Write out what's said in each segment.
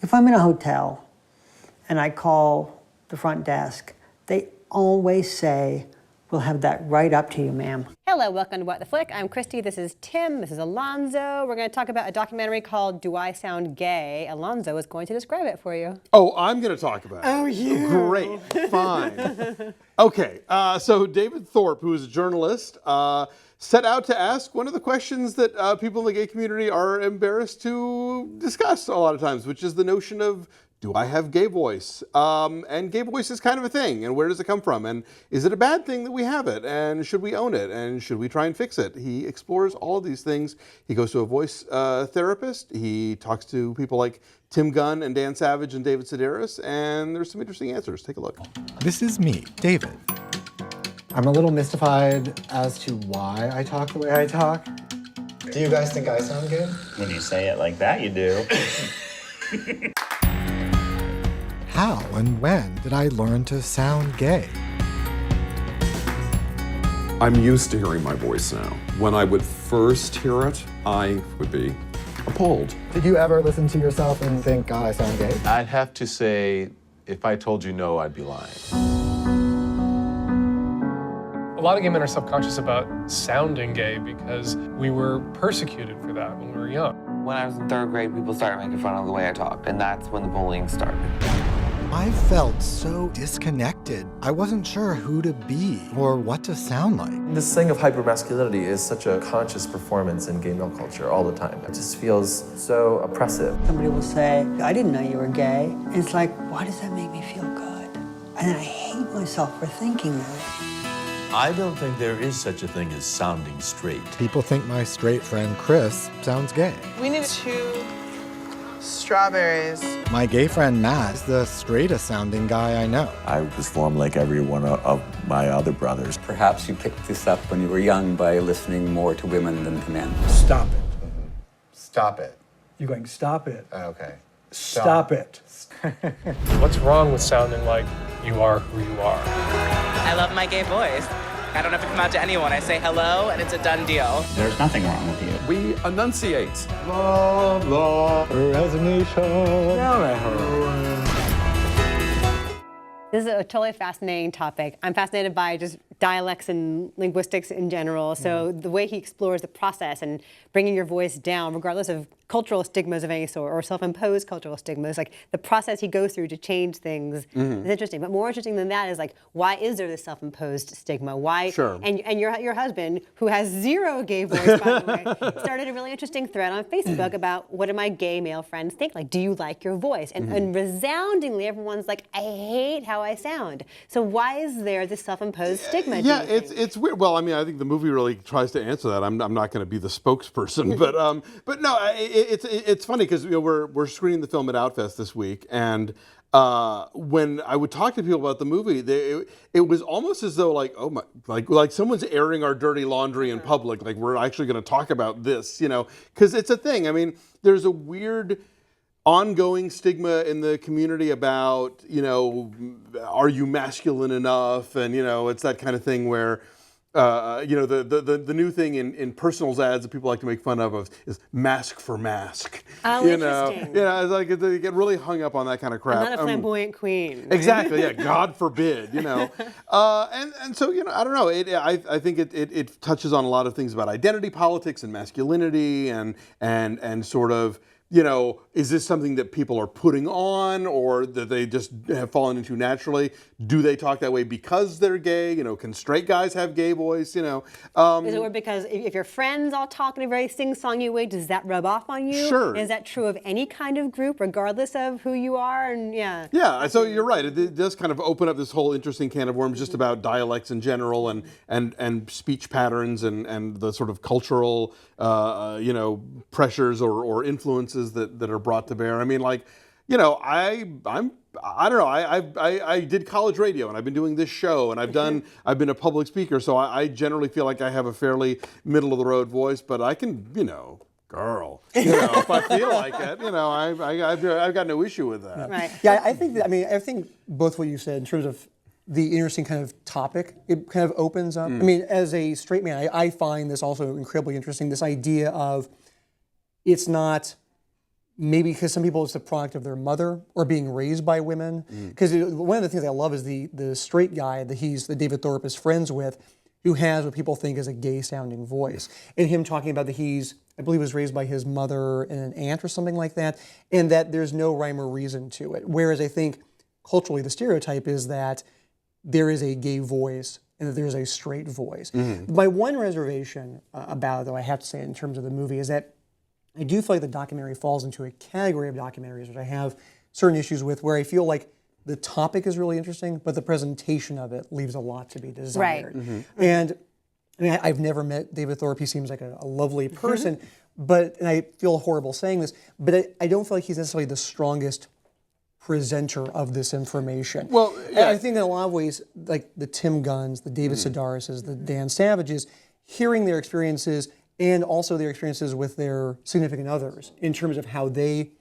If I'm in a hotel and I call the front desk, they always say, "We'll have that right up to you, ma'am." Hello, welcome to What the Flick. I'm Christy, this is Tim, this is Alonzo. We're going to talk about a documentary called Do I Sound Gay? Alonzo is going to describe it for you. Oh, I'm going to talk about it. Oh, you. Great, fine. Okay, so David Thorpe, who is a journalist, set out to ask one of the questions that people in the gay community are embarrassed to discuss a lot of times, which is the notion of, do I have gay voice? And gay voice is kind of a thing, and where does it come from? And is it a bad thing that we have it? And should we own it? And should we try and fix it? He explores all of these things. He goes to a voice therapist. He talks to people like Tim Gunn and Dan Savage and David Sedaris, and there's some interesting answers. Take a look. This is me, David. I'm a little mystified as to why I talk the way I talk. Do you guys think I sound good? When you say it like that, you do. How and when did I learn to sound gay? I'm used to hearing my voice now. When I would first hear it, I would be appalled. Did you ever listen to yourself and think, God, I sound gay? I'd have to say, if I told you no, I'd be lying. A lot of gay men are self-conscious about sounding gay because we were persecuted for that when we were young. When I was in 3rd grade, people started making fun of the way I talked, and that's when the bullying started. I felt so disconnected. I wasn't sure who to be or what to sound like. This thing of hypermasculinity is such a conscious performance in gay male culture all the time. It just feels so oppressive. Somebody will say, "I didn't know you were gay." And it's like, why does that make me feel good? And I hate myself for thinking that. I don't think there is such a thing as sounding straight. People think my straight friend Chris sounds gay. We need 2 strawberries. My gay friend Matt is the straightest sounding guy I know. I was formed like every one of my other brothers. Perhaps you picked this up when you were young by listening more to women than to men. Stop it. Stop it. You're going, stop it. Okay. Stop it. What's wrong with sounding like you are who you are? I love my gay voice. I don't have to come out to anyone. I say hello, and it's a done deal. There's nothing wrong with you. We enunciate. Blah, blah, This is a totally fascinating topic. I'm fascinated by just dialects and linguistics in general. So the way he explores the process and bringing your voice down, regardless of cultural stigmas of any sort or self-imposed cultural stigmas, like the process he goes through to change things is interesting. But more interesting than that is like, why is there this self-imposed stigma? Why? Sure. And your husband, who has 0 gay voice, by the way, started a really interesting thread on Facebook about what do my gay male friends think? Like, do you like your voice? And resoundingly, everyone's like, I hate how I sound. So why is there this self-imposed stigma? Yeah, it's weird. Well, I mean, I think the movie really tries to answer that. I'm not going to be the spokesperson, but no, it's funny because we're screening the film at Outfest this week, and when I would talk to people about the movie, it was almost as though like, oh my, like someone's airing our dirty laundry in public. Like we're actually going to talk about this, because it's a thing. I mean, there's a weird ongoing stigma in the community about, are you masculine enough? And, it's that kind of thing where, the new thing in personals ads that people like to make fun of is mask for mask. Oh, interesting. It's like they get really hung up on that kind of crap. I'm not a flamboyant queen. Exactly, yeah, God forbid, and so, I don't know, I think it touches on a lot of things about identity politics and masculinity and sort of, is this something that people are putting on or that they just have fallen into naturally? Do they talk that way because they're gay? Can straight guys have gay voice? Is it because if your friends all talk in a very sing-songy way, does that rub off on you? Sure. Is that true of any kind of group, regardless of who you are? And yeah. So you're right. It does kind of open up this whole interesting can of worms just about dialects in general and speech patterns and the sort of cultural pressures or influences that are brought to bear. I mean, like, I don't know. I did college radio, and I've been doing this show, and I've been a public speaker, so I generally feel like I have a fairly middle of the road voice, but I can, girl, if I feel like it, I've got no issue with that. Right. Yeah, I think both what you said in terms of the interesting kind of topic, it kind of opens up. I mean, as a straight man, I find this also incredibly interesting, this idea of it's not maybe because some people it's the product of their mother or being raised by women. Because one of the things I love is the straight guy that David Thorpe is friends with, who has what people think is a gay-sounding voice, and him talking about that I believe was raised by his mother and an aunt or something like that, and that there's no rhyme or reason to it. Whereas I think culturally the stereotype is that there is a gay voice and that there's a straight voice. My one reservation about it, though, I have to say in terms of the movie, is that I do feel like the documentary falls into a category of documentaries which I have certain issues with, where I feel like the topic is really interesting, but the presentation of it leaves a lot to be desired. Right. And I mean, I've never met David Thorpe. He seems like a lovely person, and I feel horrible saying this, but I don't feel like he's necessarily the strongest presenter of this information. Well, yeah. I think in a lot of ways, like the Tim Gunns, the David Sedarises, the Dan Savages, hearing their experiences and also their experiences with their significant others in terms of how they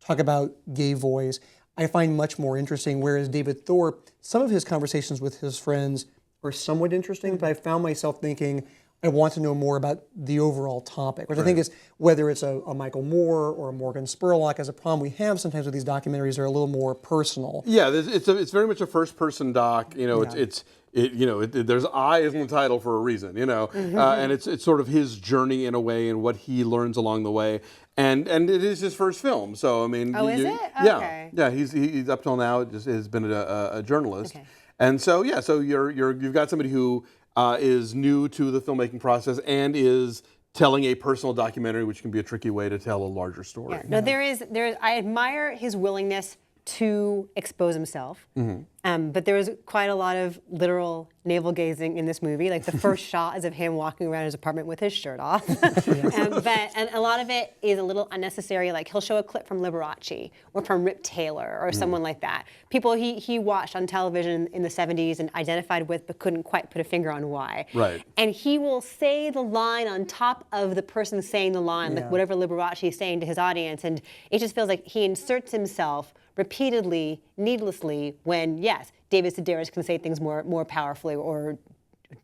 talk about gay voice, I find much more interesting, whereas David Thorpe, some of his conversations with his friends are somewhat interesting, but I found myself thinking, I want to know more about the overall topic, which I think is whether it's a Michael Moore or a Morgan Spurlock, as a problem we have sometimes with these documentaries, they're a little more personal. Yeah, it's very much a first-person doc. You know, there's I in the title for a reason. You know, and it's sort of his journey in a way and what he learns along the way. And it is his first film, so I mean, is it? Yeah, Okay. yeah. He's up till now just has been a journalist, and so you've got somebody who is new to the filmmaking process and is telling a personal documentary, which can be a tricky way to tell a larger story. Yeah. No, I admire his willingness to expose himself, but there was quite a lot of literal navel gazing in this movie. Like the first shot is of him walking around his apartment with his shirt off, and a lot of it is a little unnecessary. Like he'll show a clip from Liberace or from Rip Taylor or someone like that. People he watched on television in the 70s and identified with, but couldn't quite put a finger on why. Right. And he will say the line on top of the person saying the line, like whatever Liberace is saying to his audience, and it just feels like he inserts himself repeatedly, needlessly, when, yes, David Sedaris can say things more powerfully, or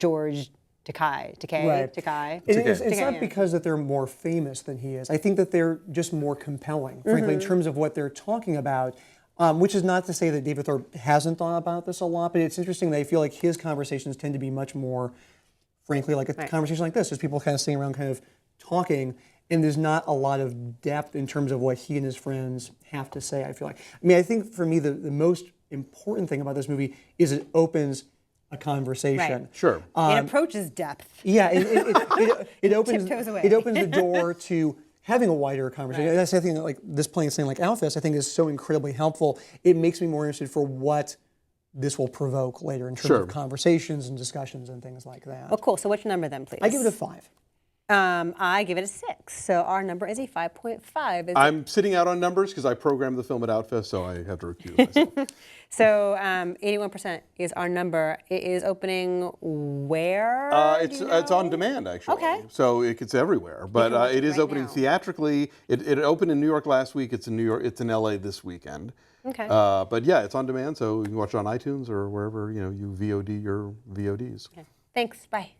George Takei. It's not because that they're more famous than he is. I think that they're just more compelling, frankly, in terms of what they're talking about, which is not to say that David Thorpe hasn't thought about this a lot, but it's interesting that I feel like his conversations tend to be much more, frankly, like a conversation like this, just people kind of sitting around kind of talking, and there's not a lot of depth in terms of what he and his friends have to say, I feel like. I mean, I think for me, the most important thing about this movie is it opens a conversation. Right. Sure. It approaches depth. Yeah, it opens Tiptoes away. it opens the door to having a wider conversation. Right. That's the thing, like this playing thing like Outfest, I think is so incredibly helpful. It makes me more interested for what this will provoke later in terms of conversations and discussions and things like that. Oh, cool. So which number then, please? I give it a 5. I give it a 6. So our number is a 5.5. I'm sitting out on numbers because I programmed the film at Outfest, so I have to recuse myself. So 81% is our number. It is opening where? It's on demand, actually. Okay. So it's everywhere, but it is opening theatrically. It opened in New York last week. It's in New York. It's in LA this weekend. Okay. But yeah, it's on demand, so you can watch it on iTunes or wherever you VOD your VODs. Okay. Thanks. Bye.